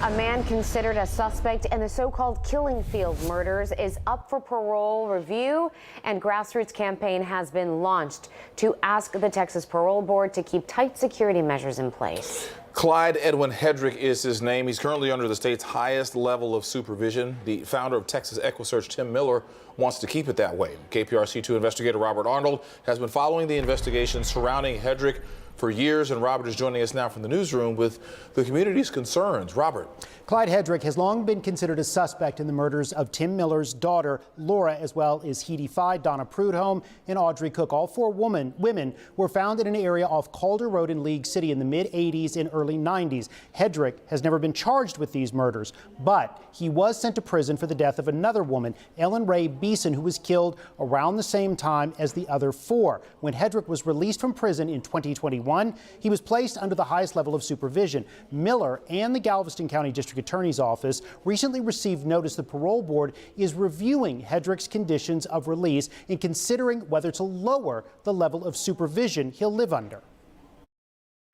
A man considered a suspect in the so-called Killing Fiel murders is up for parole review, and grassroots campaign has been launched to ask the Texas Parole Board to keep tight security measures in place. Clyde Edwin Hedrick is his name. He's currently under the state's highest level of supervision. The founder of Texas EquuSearch, Tim Miller, wants to keep it that way. KPRC2 investigator Robert Arnold has been following the investigation surrounding Hedrick for years, and Robert is joining us now from the newsroom with the community's concerns. Robert. Clyde Hedrick has long been considered a suspect in the murders of Tim Miller's daughter, Laura, as well as Heidi Fye, Donna Prudhomme, and Audrey Cook. All four women were found in an area off Calder Road in League City in the mid-'80s and early '90s. Hedrick has never been charged with these murders, but he was sent to prison for the death of another woman, Ellen Ray Beeson, who was killed around the same time as the other four. When Hedrick was released from prison in 2021, he was placed under the highest level of supervision. Miller and the Galveston County District Attorney's Office recently received notice the parole board is reviewing Hedrick's conditions of release and considering whether to lower the level of supervision he'll live under.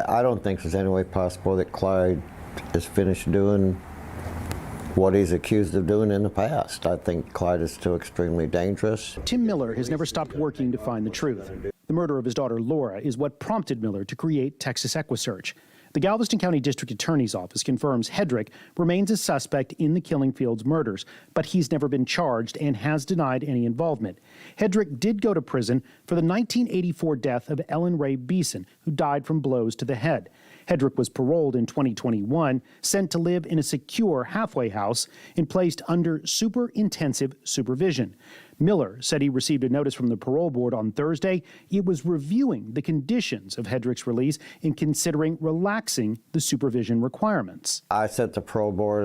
I don't think there's any way possible that Clyde is finished doing what he's accused of doing in the past. I think Clyde is still extremely dangerous. Tim Miller has never stopped working to find the truth. The murder of his daughter Laura is what prompted Miller to create Texas EquuSearch. The Galveston County District Attorney's Office confirms Hedrick remains a suspect in the Killing Fiel's murders, but he's never been charged and has denied any involvement. Hedrick did go to prison for the 1984 death of Ellen Ray Beeson, who died from blows to the head. Hedrick was paroled in 2021, sent to live in a secure halfway house, and placed under super intensive supervision. Miller said he received a notice from the parole board on Thursday. It was reviewing the conditions of Hedrick's release and considering relaxing the supervision requirements. I sent the parole board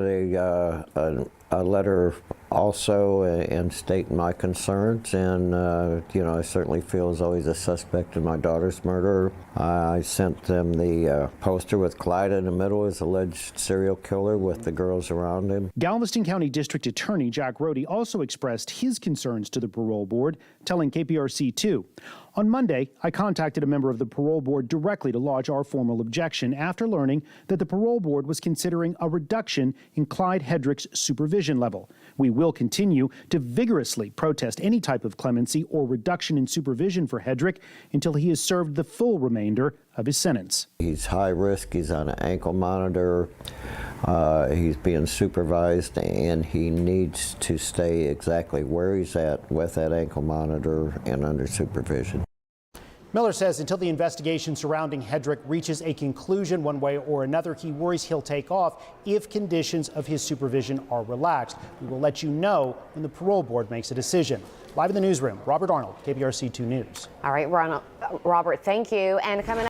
a letter also and stating my concerns, and I certainly feel as though he's a suspect in my daughter's murder. I sent them the poster with Clyde in the middle as alleged serial killer with the girls around him. Galveston County District Attorney Jack Roady also expressed his concerns to the parole board, telling KPRC2. On Monday, I contacted a member of the parole board directly to lodge our formal objection after learning that the parole board was considering a reduction in Clyde Hedrick's supervision level. We will continue to vigorously protest any type of clemency or reduction in supervision for Hedrick until he has served the full remainder of his sentence. He's high risk, he's on an ankle monitor, he's being supervised, and he needs to stay exactly where he's at with that ankle monitor and under supervision. Miller says until the investigation surrounding Hedrick reaches a conclusion one way or another, he worries he'll take off if conditions of his supervision are relaxed. We will let you know when the parole board makes a decision. Live in the newsroom, Robert Arnold, KPRC2 News. All right, Robert, thank you. And coming up